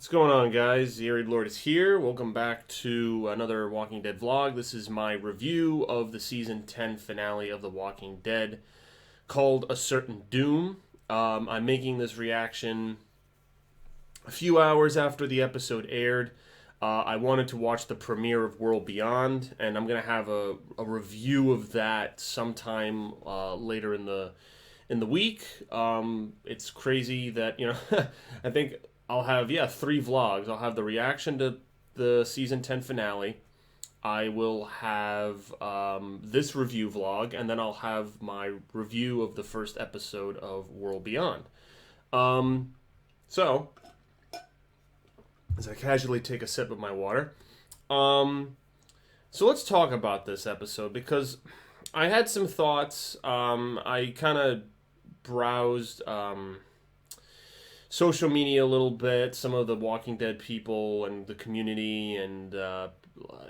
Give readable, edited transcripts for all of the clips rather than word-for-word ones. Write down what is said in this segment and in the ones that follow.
What's going on, guys? The Arid Lord is here. Welcome back to another Walking Dead vlog. This is my review of the Season 10 finale of The Walking Dead called A Certain Doom. I'm making this reaction a few hours after the episode aired. I wanted to watch the premiere of World Beyond, and I'm going to have a review of that sometime later in the week. It's crazy that, I think I'll have, 3 vlogs. I'll have the reaction to the Season 10 finale. I will have this review vlog, and then I'll have my review of the first episode of World Beyond. So, as I casually take a sip of my water. So let's talk about this episode, because I had some thoughts. I kind of browsed social media a little bit, some of the Walking Dead people and the community and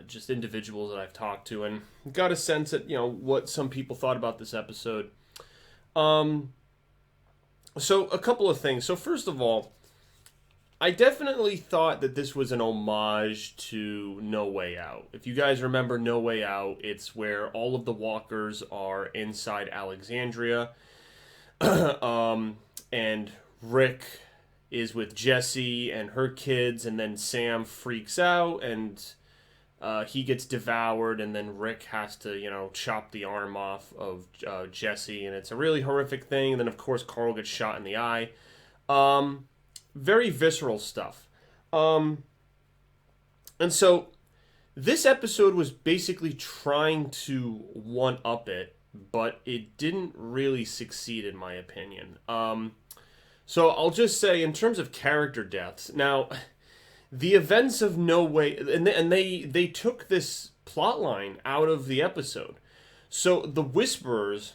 just individuals that I've talked to, and got a sense at, what some people thought about this episode. So a couple of things. So first of all, I definitely thought that this was an homage to No Way Out. If you guys remember No Way Out, it's where all of the walkers are inside Alexandria, and Rick is with Jesse and her kids, and then Sam freaks out, and he gets devoured, and then Rick has to, chop the arm off of Jesse, and it's a really horrific thing. And then, of course, Carl gets shot in the eye. Very visceral stuff. And so this episode was basically trying to one-up it, but it didn't really succeed, in my opinion. So I'll just say, in terms of character deaths, now, the events of No Way, and they took this plot line out of the episode. So the Whisperers,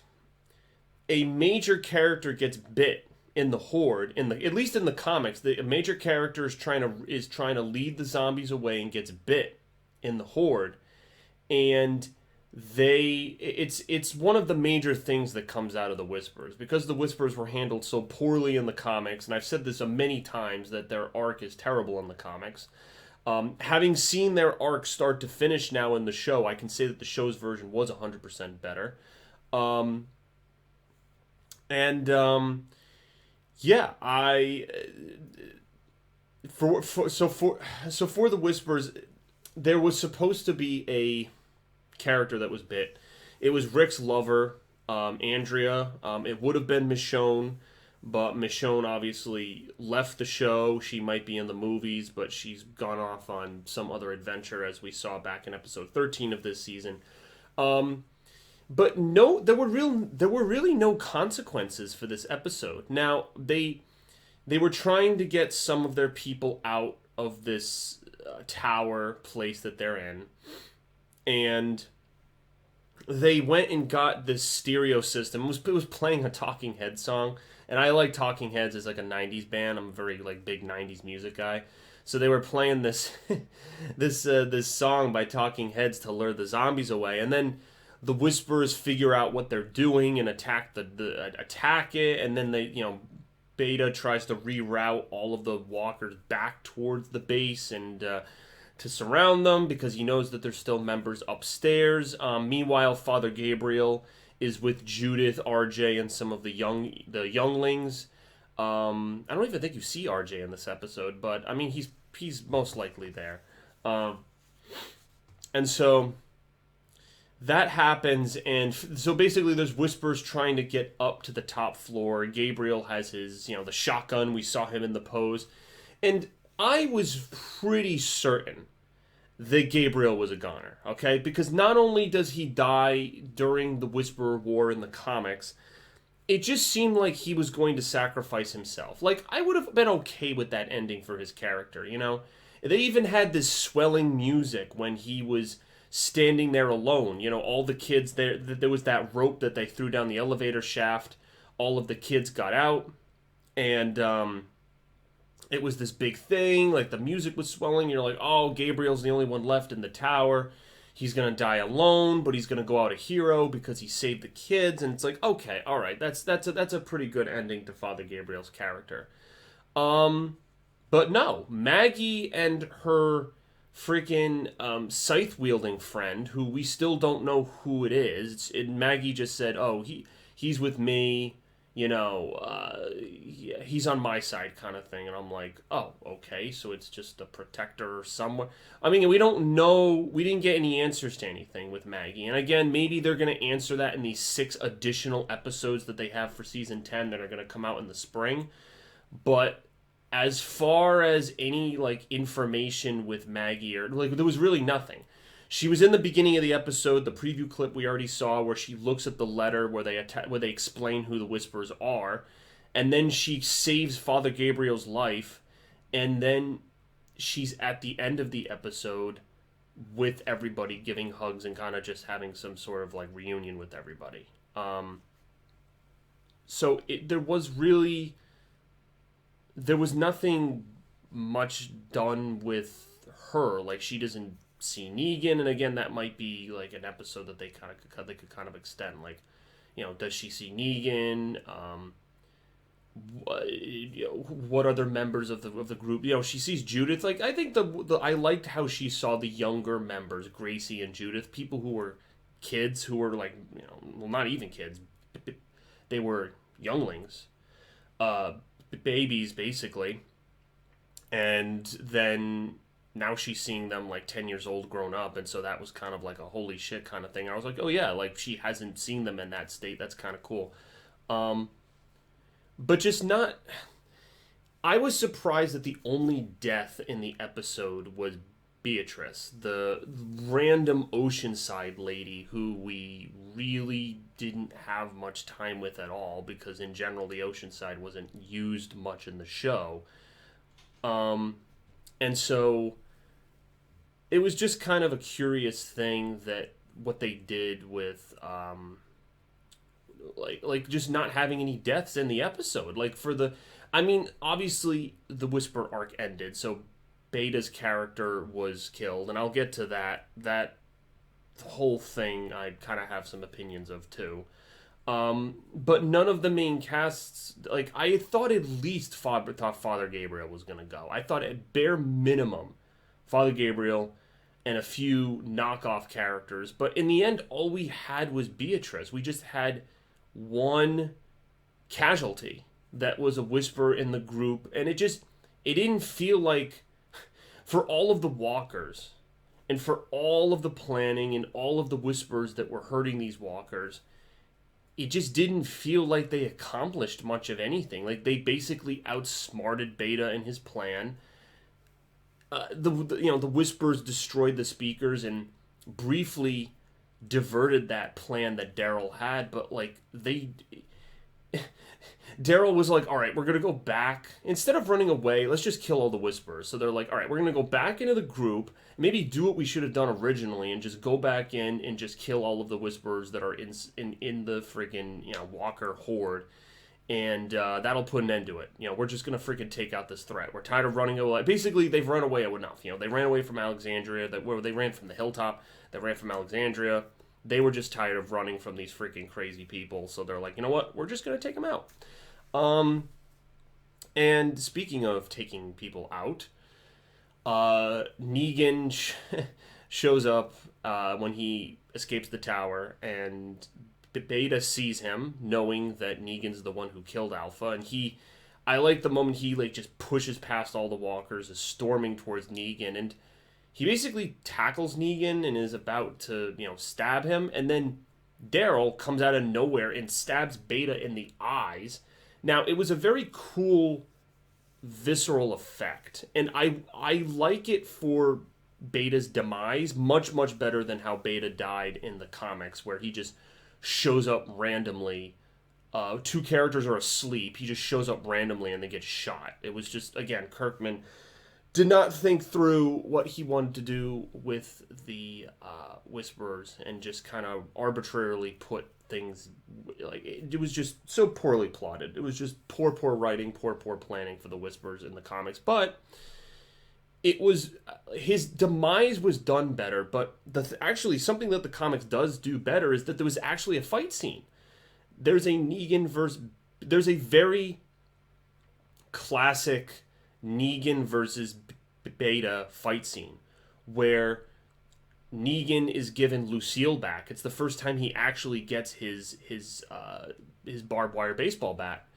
a major character gets bit in the Horde, at least in the comics. A major character is trying to lead the zombies away and gets bit in the Horde, and it's one of the major things that comes out of the Whisperers, because the Whisperers were handled so poorly in the comics, and I've said this many times that their arc is terrible in the comics. Having seen their arc start to finish now in the show, I can say that the show's version was 100% better. For the Whisperers, there was supposed to be a character that was bit. It was Rick's lover, Andrea. It would have been Michonne, but Michonne obviously left the show. She might be in the movies, but she's gone off on some other adventure, as we saw back in episode 13 of this season. But no, there were really no consequences for this episode. Now, they were trying to get some of their people out of this tower place that they're in, and they went and got this stereo system. It was playing a Talking Heads song, and I like Talking Heads as like a 90s band. I'm a very big 90s music guy. So they were playing this this song by Talking Heads to lure the zombies away, and then the Whisperers figure out what they're doing and attack it, and then Beta tries to reroute all of the walkers back towards the base and to surround them, because he knows that there's still members upstairs. Meanwhile, Father Gabriel is with Judith, RJ, and some of the younglings. I don't even think you see RJ in this episode, but I mean he's most likely there. And so that happens, and so basically there's Whispers trying to get up to the top floor. Gabriel has his, the shotgun. We saw him in the pose. And I was pretty certain that Gabriel was a goner, okay? Because not only does he die during the Whisperer War in the comics, it just seemed like he was going to sacrifice himself. Like, I would have been okay with that ending for his character, They even had this swelling music when he was standing there alone. All the kids there was that rope that they threw down the elevator shaft. All of the kids got out, and it was this big thing. Like, the music was swelling. You're like, oh, Gabriel's the only one left in the tower. He's gonna die alone, but he's gonna go out a hero because he saved the kids. And it's like, okay, all right, that's a pretty good ending to Father Gabriel's character. But no, Maggie and her freaking scythe wielding friend, who we still don't know who it is. Maggie just said, "Oh, he's with me." He's on my side kind of thing. And I'm like, oh, okay, so it's just a protector or someone. I mean, we don't know. We didn't get any answers to anything with Maggie. And again, maybe they're going to answer that in these 6 additional episodes that they have for season 10 that are going to come out in the spring. But as far as any, like, information with Maggie, or, like, there was really nothing. She was in the beginning of the episode, the preview clip we already saw, where she looks at the letter where they explain who the Whispers are, and then she saves Father Gabriel's life, and then she's at the end of the episode with everybody giving hugs and kind of just having some sort of like reunion with everybody. So there was nothing much done with her. Like, she doesn't see Negan, and again, that might be like an episode that they could kind of extend. Like, does she see Negan? What other members of the group? She sees Judith. Like, I think I liked how she saw the younger members, Gracie and Judith, people who were kids, who were like, well, not even kids, they were younglings, babies basically, and then now she's seeing them like 10 years old grown up, and so that was kind of like a holy shit kind of thing. I was like, oh yeah, like she hasn't seen them in that state. That's kind of cool. But just not... I was surprised that the only death in the episode was Beatrice, the random Oceanside lady who we really didn't have much time with at all, because in general the Oceanside wasn't used much in the show. And so it was just kind of a curious thing that what they did with like just not having any deaths in the episode. Like, obviously the Whisper arc ended, so Beta's character was killed, and I'll get to that whole thing. I kind of have some opinions of too. But none of the main casts, like, I thought at least Father Gabriel was going to go. I thought at bare minimum Father Gabriel and a few knockoff characters. But in the end, all we had was Beatrice. We just had one casualty that was a Whisper in the group. And it didn't feel like, for all of the walkers and for all of the planning and all of the Whispers that were hurting these walkers, it just didn't feel like they accomplished much of anything. Like, they basically outsmarted Beta and his plan. The Whispers destroyed the speakers and briefly diverted that plan that Daryl had, but like Daryl was like, all right, we're gonna go back, instead of running away, let's just kill all the Whispers. So they're like, all right, we're gonna go back into the group, maybe do what we should have done originally and just go back in and just kill all of the Whispers that are in the freaking Walker horde, and that'll put an end to it. We're just gonna freaking take out this threat. We're tired of running away. Basically, they've run away enough. They ran away from Alexandria. They ran from the hilltop. They ran from Alexandria. They were just tired of running from these freaking crazy people. So they're like, you know what? We're just gonna take them out. And speaking of taking people out, Negan shows up when he escapes the tower, and Beta sees him, knowing that Negan's the one who killed Alpha, and I like the moment he like just pushes past all the walkers, is storming towards Negan, and he basically tackles Negan and is about to, stab him, and then Daryl comes out of nowhere and stabs Beta in the eyes. Now, it was a very cool, visceral effect, and I like it for Beta's demise much, much better than how Beta died in the comics, where he just shows up randomly. 2 characters are asleep. He just shows up randomly and they get shot. It was just, again, Kirkman did not think through what he wanted to do with the Whisperers and just kind of arbitrarily put things, like, it was just so poorly plotted. It was just poor writing, poor planning for the Whisperers in the comics. But it was, his demise was done better, but actually something that the comics does do better is that there was actually a fight scene. There's a very classic Negan versus Beta fight scene where Negan is given Lucille back. It's the first time he actually gets his barbed wire baseball bat,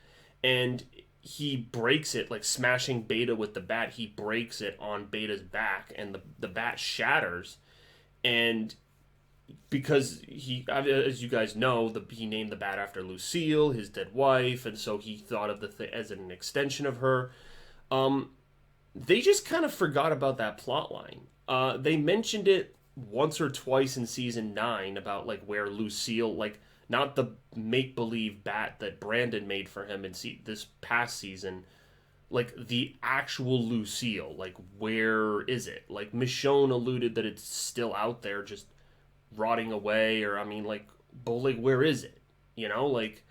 and he breaks it, like smashing Beta with the bat. He breaks it on Beta's back, and the bat shatters. And because he, as you guys know, he named the bat after Lucille, his dead wife, and so he thought of as an extension of her. They just kind of forgot about that plot line. They mentioned it once or twice in season 9 about like where Lucille, like not the make believe bat that Brandon made for him in this past season, like the actual Lucille, like where is it? Like Michonne alluded that it's still out there, just rotting away, or I mean, like, but like where is it? You know, like.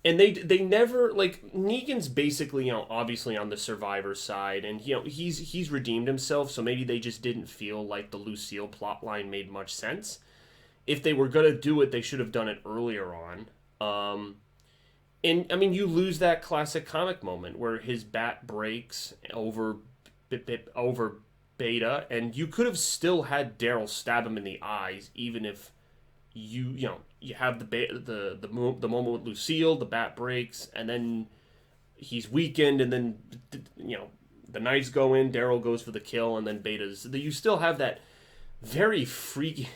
And they never, like, Negan's basically, obviously on the survivor side, and he's redeemed himself, so maybe they just didn't feel like the Lucille plotline made much sense. If they were gonna do it, they should have done it earlier on. And I mean, you lose that classic comic moment where his bat breaks over Beta, and you could have still had Daryl stab him in the eyes, even if you have the moment with Lucille, the bat breaks, and then he's weakened, and then the knives go in, Daryl goes for the kill, and then you still have that very freaky.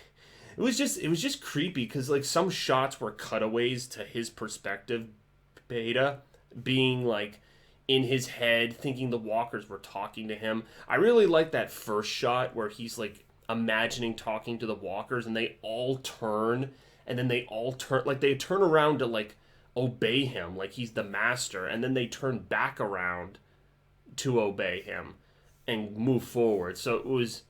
It was just creepy because like some shots were cutaways to his perspective, Beta being like in his head, thinking the walkers were talking to him. I really like that first shot where he's like imagining talking to the walkers, and they all turn, and then they turn around to like obey him like he's the master, and then they turn back around to obey him and move forward. So it was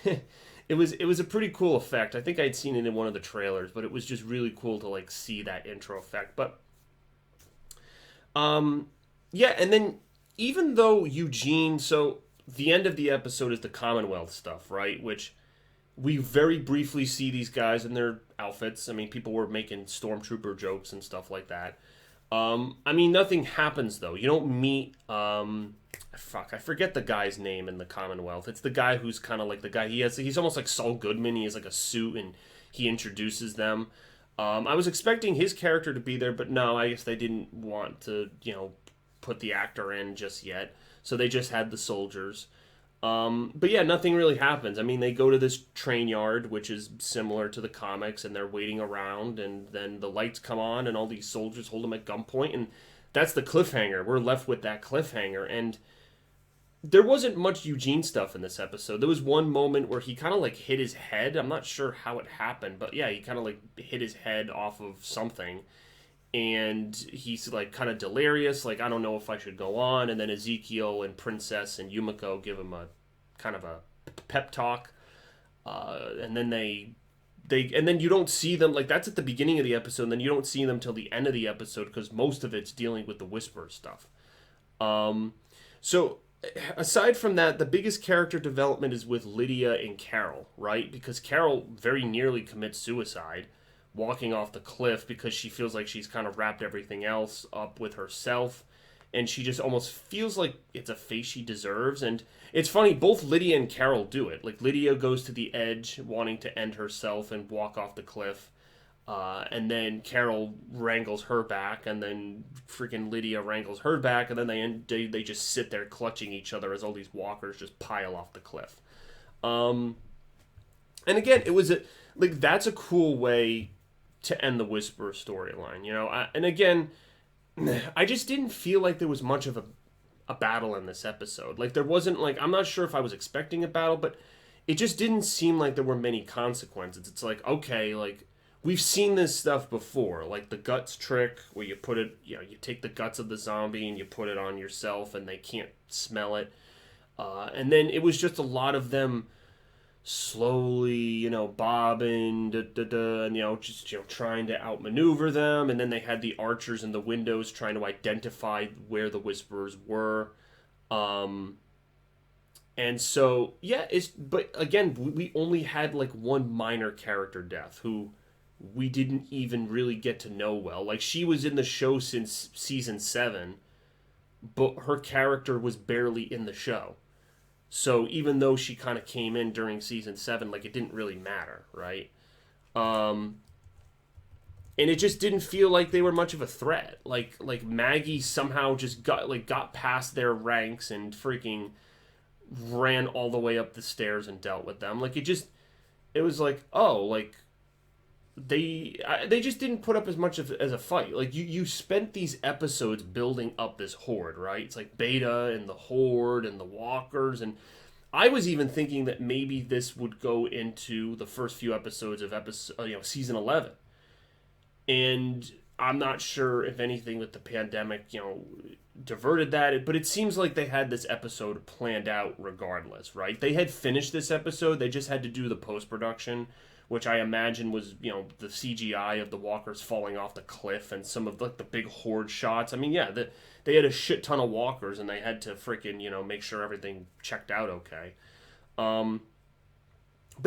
it was a pretty cool effect. I think I'd seen it in one of the trailers, but it was just really cool to like see that intro effect. But yeah, and then even though Eugene, so the end of the episode is the Commonwealth stuff, right? Which we very briefly see these guys in their outfits. I mean, people were making stormtrooper jokes and stuff like that. I mean, nothing happens though. You don't meet. I forget the guy's name in the Commonwealth. It's the guy who's kind of like the guy. He's almost like Saul Goodman. He has like a suit, and he introduces them. I was expecting his character to be there, but no, I guess they didn't want to, put the actor in just yet. So they just had the soldiers. But yeah, nothing really happens. I mean, they go to this train yard, which is similar to the comics, and they're waiting around, and then the lights come on, and all these soldiers hold them at gunpoint, and that's the cliffhanger. We're left with that cliffhanger, and there wasn't much Eugene stuff in this episode. There was one moment where he kind of like hit his head. I'm not sure how it happened, but yeah, he kind of like hit his head off of something, and he's like kind of delirious, like I don't know if I should go on. And then Ezekiel and Princess and Yumiko give him a kind of a pep talk, and then and then you don't see them, like that's at the beginning of the episode, and then you don't see them till the end of the episode because most of it's dealing with the Whisperer stuff. So aside from that, the biggest character development is with Lydia and Carol, right? Because Carol very nearly commits suicide walking off the cliff because she feels like she's kind of wrapped everything else up with herself, and she just almost feels like it's a fate she deserves. And it's funny, both Lydia and Carol do it. Like Lydia goes to the edge wanting to end herself and walk off the cliff, and then Carol wrangles her back, and then freaking Lydia wrangles her back, and then they just sit there clutching each other as all these walkers just pile off the cliff. And again, it was that's a cool way to end the Whisperer storyline, and again, I just didn't feel like there was much of a battle in this episode. Like there wasn't, like, I'm not sure if I was expecting a battle, but it just didn't seem like there were many consequences. It's like, okay, like we've seen this stuff before, like the guts trick where you put it, you take the guts of the zombie and you put it on yourself and they can't smell it. And then it was just a lot of them slowly, bobbing, and, just, trying to outmaneuver them. And then they had the archers in the windows trying to identify where the Whisperers were. And so, yeah, but again, we only had like one minor character death who we didn't even really get to know well. Like she was in the show since season 7. but her character was barely in the show. So even though she kind of came in during season 7, like, it didn't really matter, right? Um, and it just didn't feel like they were much of a threat. Like Maggie somehow just got past their ranks and freaking ran all the way up the stairs and dealt with them. Like, it was like, oh, like, they just didn't put up as much as a fight. Like, you spent these episodes building up this horde, right? It's like Beta and the horde and the walkers, and I was even thinking that maybe this would go into the first few episodes of season 11. And I'm not sure if anything with the pandemic, diverted that, but it seems like they had this episode planned out regardless, right? They had finished this episode, they just had to do the post-production, which I imagine was, the CGI of the walkers falling off the cliff and some of the big horde shots. I mean, yeah, they had a shit ton of walkers and they had to freaking, make sure everything checked out okay. But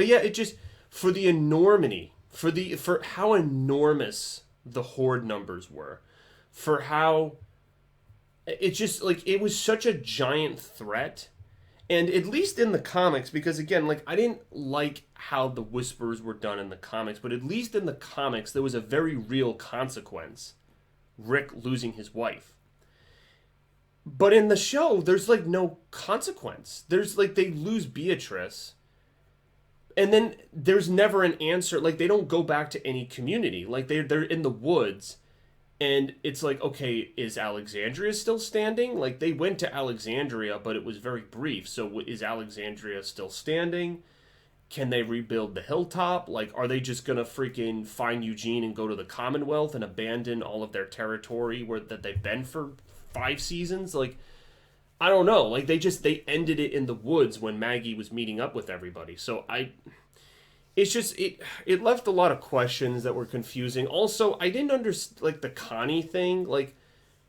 yeah, it just, for the enormity, for how enormous the horde numbers were, for how it just, like, it was such a giant threat. And at least in the comics, because again, like, I didn't like how the Whispers were done in the comics, but at least in the comics there was a very real consequence: Rick losing his wife. But in the show there's like no consequence. There's like, they lose Beatrice and then there's never an answer. Like, they don't go back to any community. Like, they're in the woods, and it's like, okay, is Alexandria still standing? Like, they went to Alexandria, but it was very brief. So is Alexandria still standing? Can they rebuild the hilltop? Like, are they just gonna freaking find Eugene and go to the Commonwealth and abandon all of their territory that they've been for 5 seasons? Like, I don't know. Like, they ended it in the woods when Maggie was meeting up with everybody. So it's just, it left a lot of questions that were confusing. Also, I didn't understand, like, the Connie thing. Like,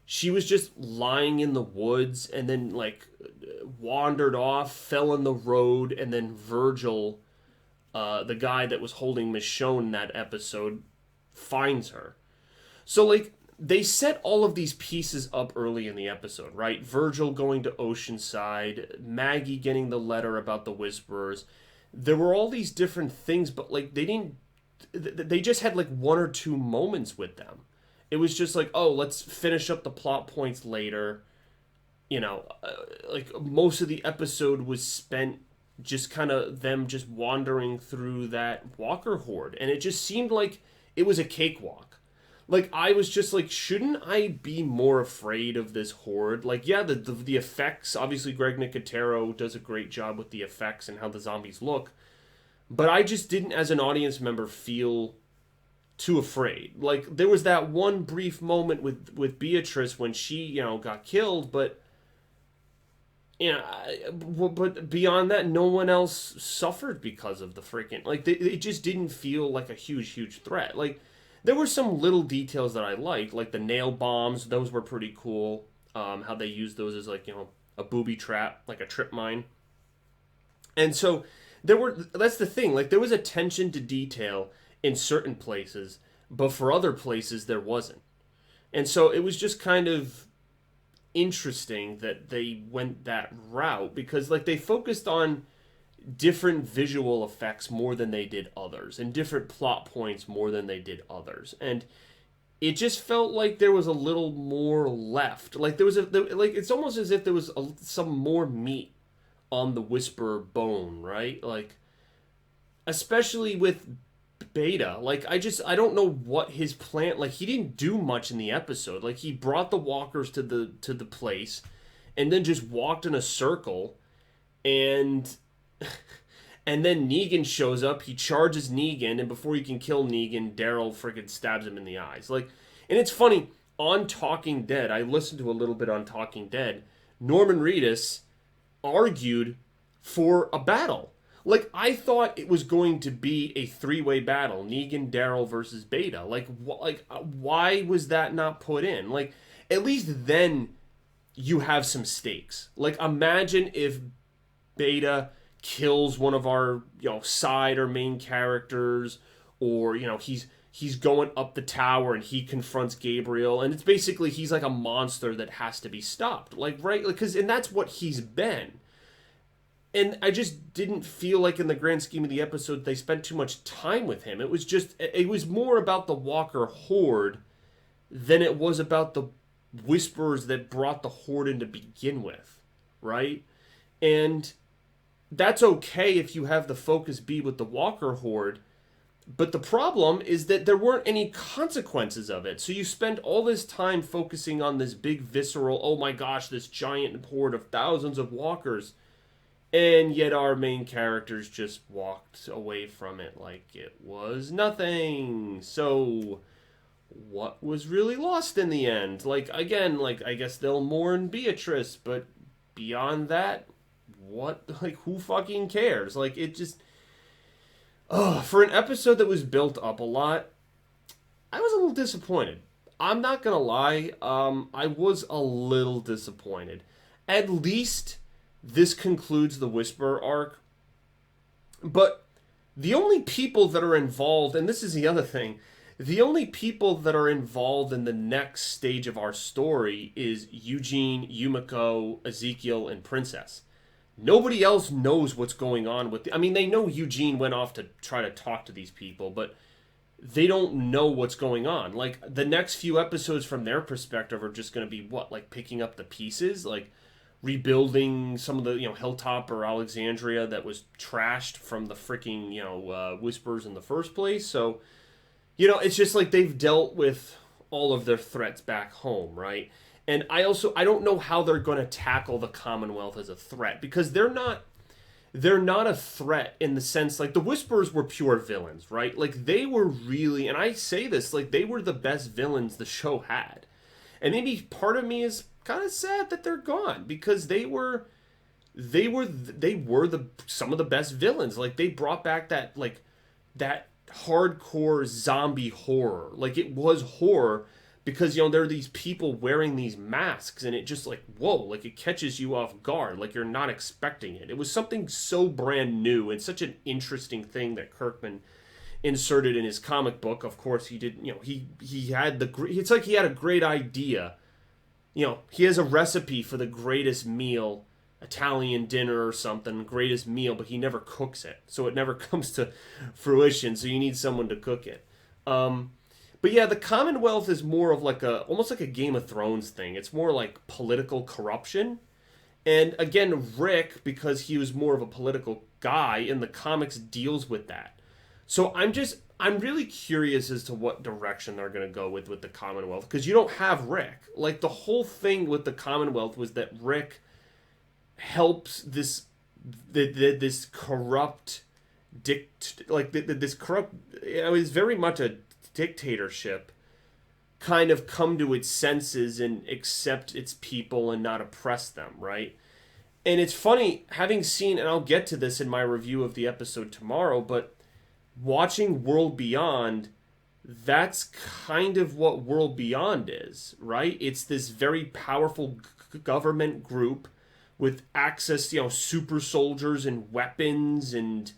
she was just lying in the woods and then, like, wandered off, fell in the road, and then Virgil, the guy that was holding Michonne in that episode, finds her. So, like, they set all of these pieces up early in the episode, right? Virgil going to Oceanside, Maggie getting the letter about the Whisperers. There were all these different things, but, like, they just had like 1 or 2 moments with them. It was just like, oh, let's finish up the plot points later. Like, most of the episode was spent just kind of them just wandering through that walker horde, and it just seemed like it was a cakewalk. Like, I was just like, shouldn't I be more afraid of this horde? Like, yeah, the effects, obviously Greg Nicotero does a great job with the effects and how the zombies look, but I just didn't, as an audience member, feel too afraid. Like, there was that one brief moment with Beatrice when she, got killed, but but beyond that, no one else suffered because of the freaking, like, it just didn't feel like a huge threat. Like, there were some little details that I liked, like the nail bombs. Those were pretty cool. How they used those as, like, a booby trap, like a trip mine. And so that's the thing. Like, there was attention to detail in certain places, but for other places there wasn't. And so it was just kind of interesting that they went that route, because, like, they focused on different visual effects more than they did others, and different plot points more than they did others, and it just felt like there was a little more left. Like, it's almost as if there was some more meat on the Whisperer bone, right? Like, especially with Beta. Like, I don't know what his plan. Like, he didn't do much in the episode. Like, he brought the walkers to the place, and then just walked in a circle, and and then Negan shows up. He charges Negan, and before he can kill Negan, Daryl freaking stabs him in the eyes. Like, and it's funny, on Talking Dead, I listened to a little bit on Talking Dead, Norman Reedus argued for a battle. Like, I thought it was going to be a 3-way battle, Negan, Daryl versus Beta. Like, why was that not put in? Like, at least then you have some stakes. Like, imagine if Beta kills one of our, side or main characters, or, he's he's going up the tower and he confronts Gabriel, and it's basically he's like a monster that has to be stopped, like, right, because and that's what he's been. And I just didn't feel like in the grand scheme of the episode they spent too much time with him. It was more about the Walker Horde than it was about the Whisperers that brought the Horde in to begin with, right? And that's okay if you have the focus be with the Walker Horde, but the problem is that there weren't any consequences of it. So you spend all this time focusing on this big visceral, oh my gosh, this giant horde of thousands of walkers, and yet our main characters just walked away from it like it was nothing. So what was really lost in the end? Like, again, like, I guess they'll mourn Beatrice, but beyond that, what, like, who fucking cares? Like, it just, for an episode that was built up a lot, I was a little disappointed. I'm not gonna lie, I was a little disappointed. At least this concludes the Whisperer arc, but the only people that are involved, and this is the other thing, the only people that are involved in the next stage of our story is Eugene, Yumiko, Ezekiel, and Princess. Nobody else knows what's going on with I mean, they know Eugene went off to try to talk to these people, but they don't know what's going on. Like, the next few episodes from their perspective are just going to be, what, like, picking up the pieces? Like, rebuilding some of the, Hilltop or Alexandria that was trashed from the freaking, Whispers in the first place. So, it's just like they've dealt with all of their threats back home, right? And I don't know how they're going to tackle the Commonwealth as a threat, because they're not a threat in the sense, like, the Whisperers were pure villains, right? Like, they were really, and I say this, like, they were the best villains the show had. And maybe part of me is kind of sad that they're gone, because they were some of the best villains. Like, they brought back that hardcore zombie horror. Like, it was horror because, there are these people wearing these masks, and it just, like, whoa, like, it catches you off guard, like, you're not expecting it. It was something so brand new and such an interesting thing that Kirkman inserted in his comic book. Of course, he did, he had it's like he had a great idea. He has a recipe for the greatest meal, Italian dinner or something, greatest meal, but he never cooks it. So it never comes to fruition, so you need someone to cook it. But yeah, the Commonwealth is more of like almost like a Game of Thrones thing. It's more like political corruption. And again, Rick, because he was more of a political guy in the comics, deals with that. So I'm really curious as to what direction they're going to go with the Commonwealth, because you don't have Rick. Like, the whole thing with the Commonwealth was that Rick helps this corrupt this corrupt, it's very much a dictatorship, kind of come to its senses and accept its people and not oppress them, right? And it's funny, having seen, and I'll get to this in my review of the episode tomorrow, but watching World Beyond, that's kind of what World Beyond is, right? It's this very powerful government group with access to, super soldiers and weapons and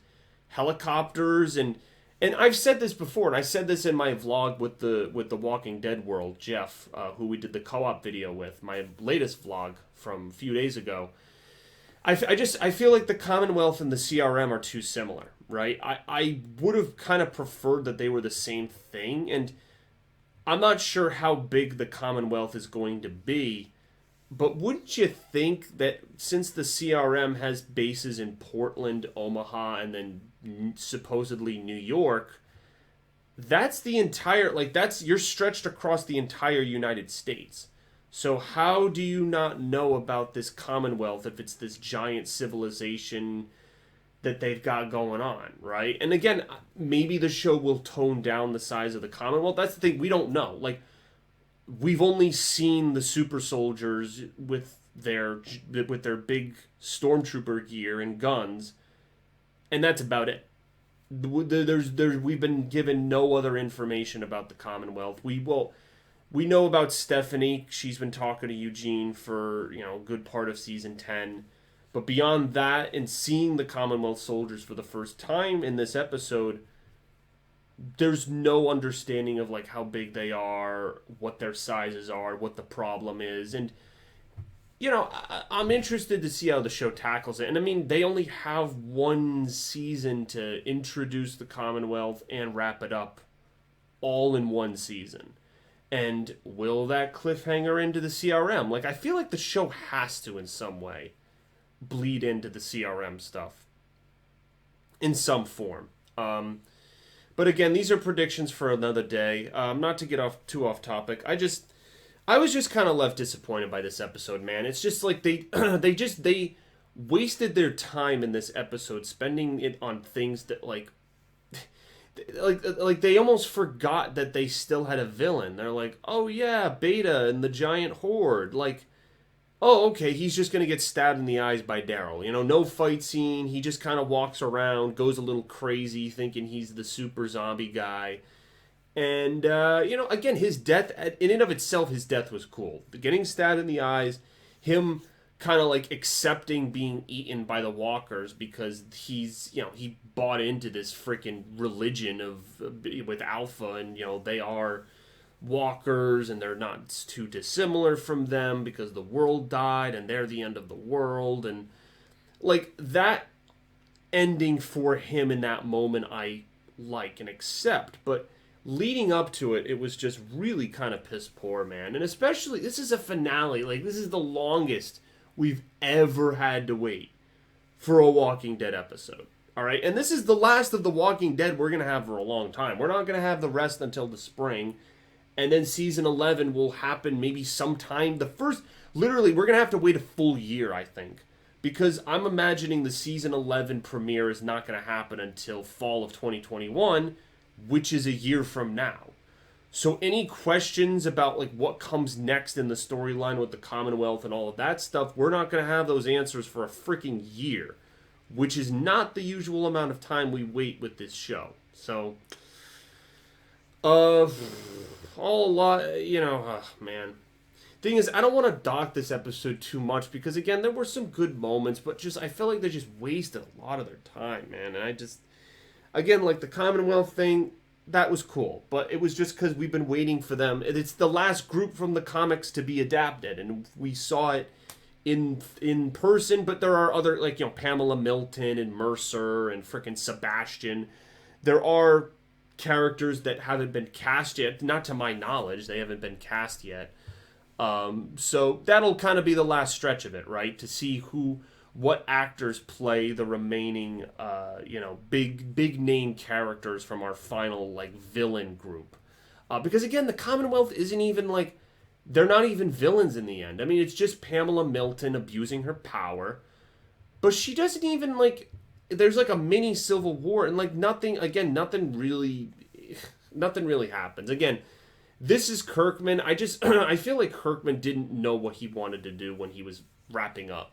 helicopters, and I've said this before, and I said this in my vlog with the Walking Dead world, Jeff, who we did the co-op video with, my latest vlog from a few days ago. I feel like the Commonwealth and the CRM are too similar, right? I would have kind of preferred that they were the same thing, and I'm not sure how big the Commonwealth is going to be, but wouldn't you think that since the CRM has bases in Portland, Omaha, and then supposedly New York, that's the entire, you're stretched across the entire United States. So how do you not know about this Commonwealth if it's this giant civilization that they've got going on, right? And again, maybe the show will tone down the size of the Commonwealth. That's the thing, we don't know. Like, we've only seen the super soldiers with their big stormtrooper gear and guns, and that's about it. We've been given no other information about the Commonwealth. We know about Stephanie. She's been talking to Eugene for, a good part of season 10. But beyond that, and seeing the Commonwealth soldiers for the first time in this episode, there's no understanding of like how big they are, what their sizes are, what the problem is, and I'm interested to see how the show tackles it. And I mean, they only have one season to introduce the Commonwealth and wrap it up all in one season. And will that cliffhanger into the CRM? Like, I feel like the show has to, in some way, bleed into the CRM stuff in some form. But again, these are predictions for another day. Not to get off topic. I was just kind of left disappointed by this episode, man. It's just like they they wasted their time in this episode spending it on things that like they almost forgot that they still had a villain. They're like, "Oh yeah, Beta and the giant horde." Like, "Oh, okay, he's just going to get stabbed in the eyes by Daryl." No fight scene. He just kind of walks around, goes a little crazy thinking he's the super zombie guy. And, again, his death, in and of itself, his death was cool. Getting stabbed in the eyes, him kind of like accepting being eaten by the walkers because he bought into this freaking religion with Alpha, and, they are walkers and they're not too dissimilar from them because the world died and they're the end of the world. And, like, that ending for him in that moment, I like and accept, but leading up to it, it was just really kind of piss poor, man. And especially, this is a finale. Like, this is the longest we've ever had to wait for a Walking Dead episode. All right? And this is the last of the Walking Dead we're going to have for a long time. We're not going to have the rest until the spring. And then season 11 will happen maybe sometime. Literally, we're going to have to wait a full year, I think. Because I'm imagining the season 11 premiere is not going to happen until fall of 2021, which is a year from now. So any questions about like what comes next in the storyline with the Commonwealth and all of that stuff, we're not going to have those answers for a freaking year, which is not the usual amount of time we wait with this show. So, man. Thing is, I don't want to dock this episode too much because, again, there were some good moments, but I feel like they just wasted a lot of their time, man. And again, like the Commonwealth thing, that was cool, but it was just because we've been waiting for them. It's the last group from the comics to be adapted, and we saw it in person, but there are other, like, Pamela Milton and Mercer and frickin' Sebastian. There are characters that haven't been cast yet, not to my knowledge, they haven't been cast yet. So that'll kind of be the last stretch of it, right? To see what actors play the remaining, big name characters from our final, like, villain group. Because, again, the Commonwealth isn't even, like, they're not even villains in the end. I mean, it's just Pamela Milton abusing her power. But she doesn't even, like, there's, like, a mini civil war, and, like, nothing really happens. Again, this is Kirkman. I feel like Kirkman didn't know what he wanted to do when he was wrapping up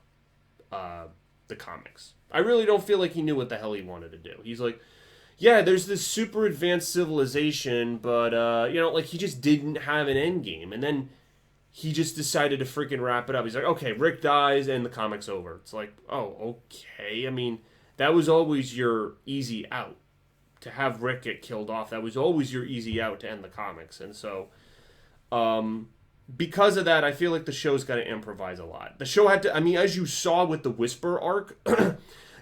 the comics. I really don't feel like he knew what the hell he wanted to do. He's like, yeah, there's this super advanced civilization, but, like, he just didn't have an end game. And then he just decided to freaking wrap it up. He's like, okay, Rick dies and the comic's over. It's like, oh, okay. I mean, that was always your easy out. To have Rick get killed off, that was always your easy out to end the comics. And so, because of that, I feel like the show's got to improvise a lot. The show had to, I mean, as you saw with the Whisper arc,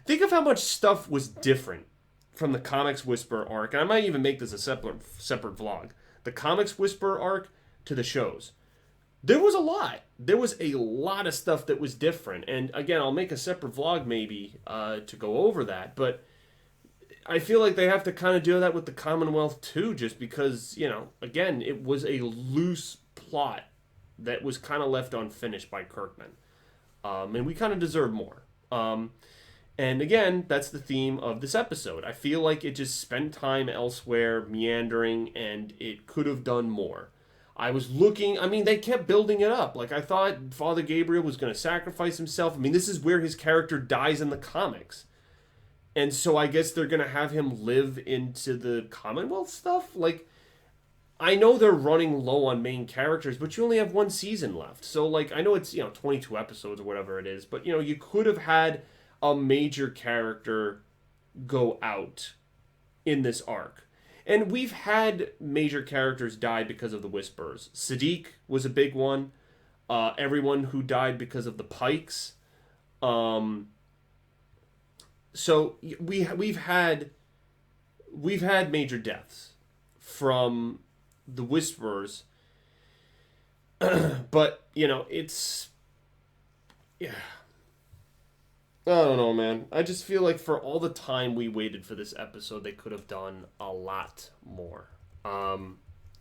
think of how much stuff was different from the comics Whisper arc. And I might even make this a separate vlog. The comics Whisper arc to the shows. There was a lot. There was a lot of stuff that was different. And again, I'll make a separate vlog maybe to go over that. But I feel like they have to kind of do that with the Commonwealth too, just because, again, it was a loose plot that was kind of left unfinished by Kirkman. And we kind of deserve more. And again, that's the theme of this episode. I feel like it just spent time elsewhere, meandering, and it could have done more. I was looking, they kept building it up. Like, I thought Father Gabriel was going to sacrifice himself. This is where his character dies in the comics. And so I guess they're going to have him live into the Commonwealth stuff? Like, I know they're running low on main characters, but you only have one season left. So, like, I know it's, 22 episodes or whatever it is, but, you could have had a major character go out in this arc. And we've had major characters die because of the Whisperers. Sadiq was a big one. Everyone who died because of the Pikes. So we've had major deaths from the Whisperers, but it's yeah. I don't know, man. I just feel like for all the time we waited for this episode, they could have done a lot more.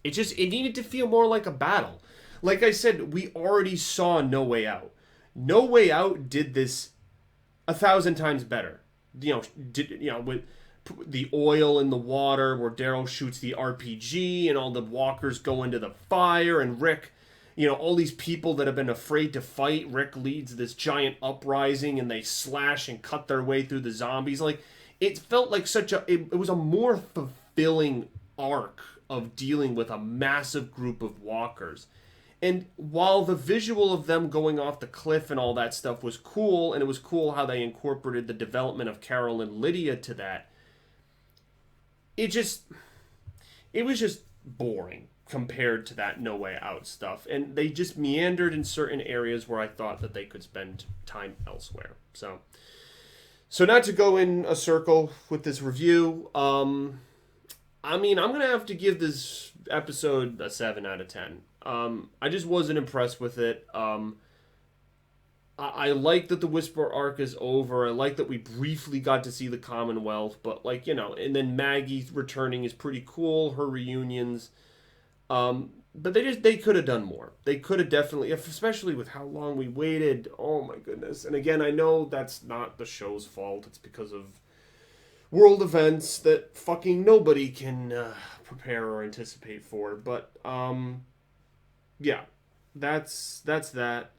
It needed to feel more like a battle. Like I said, we already saw No Way Out. No Way Out did this 1,000 times better. With the oil in the water where Daryl shoots the RPG and all the walkers go into the fire and Rick, all these people that have been afraid to fight, Rick leads this giant uprising and they slash and cut their way through the zombies. Like, it felt like it was a more fulfilling arc of dealing with a massive group of walkers. And while the visual of them going off the cliff and all that stuff was cool, and it was cool how they incorporated the development of Carol and Lydia to that, it was just boring compared to that No Way Out stuff. And they just meandered in certain areas where I thought that they could spend time elsewhere. So not to go in a circle with this review, I'm going to have to give this episode a 7 out of 10. I just wasn't impressed with it. I like that the Whisper arc is over. I like that we briefly got to see the Commonwealth, but and then Maggie returning is pretty cool. Her reunions, but they could have done more. They could have definitely, especially with how long we waited. Oh my goodness! And again, I know that's not the show's fault. It's because of world events that fucking nobody can prepare or anticipate for. But yeah, that's that.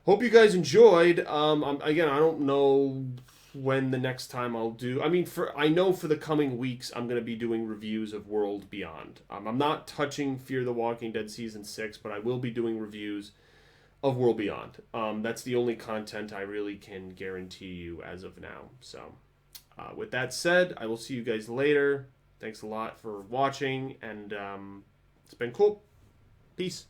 Hope you guys enjoyed. Again, I don't know when the next time I'll do. I know for the coming weeks I'm going to be doing reviews of World Beyond. I'm not touching Fear the Walking Dead season 6, but I will be doing reviews of World Beyond. That's the only content I really can guarantee you as of now. So, with that said, I will see you guys later. Thanks a lot for watching, and it's been cool. Peace.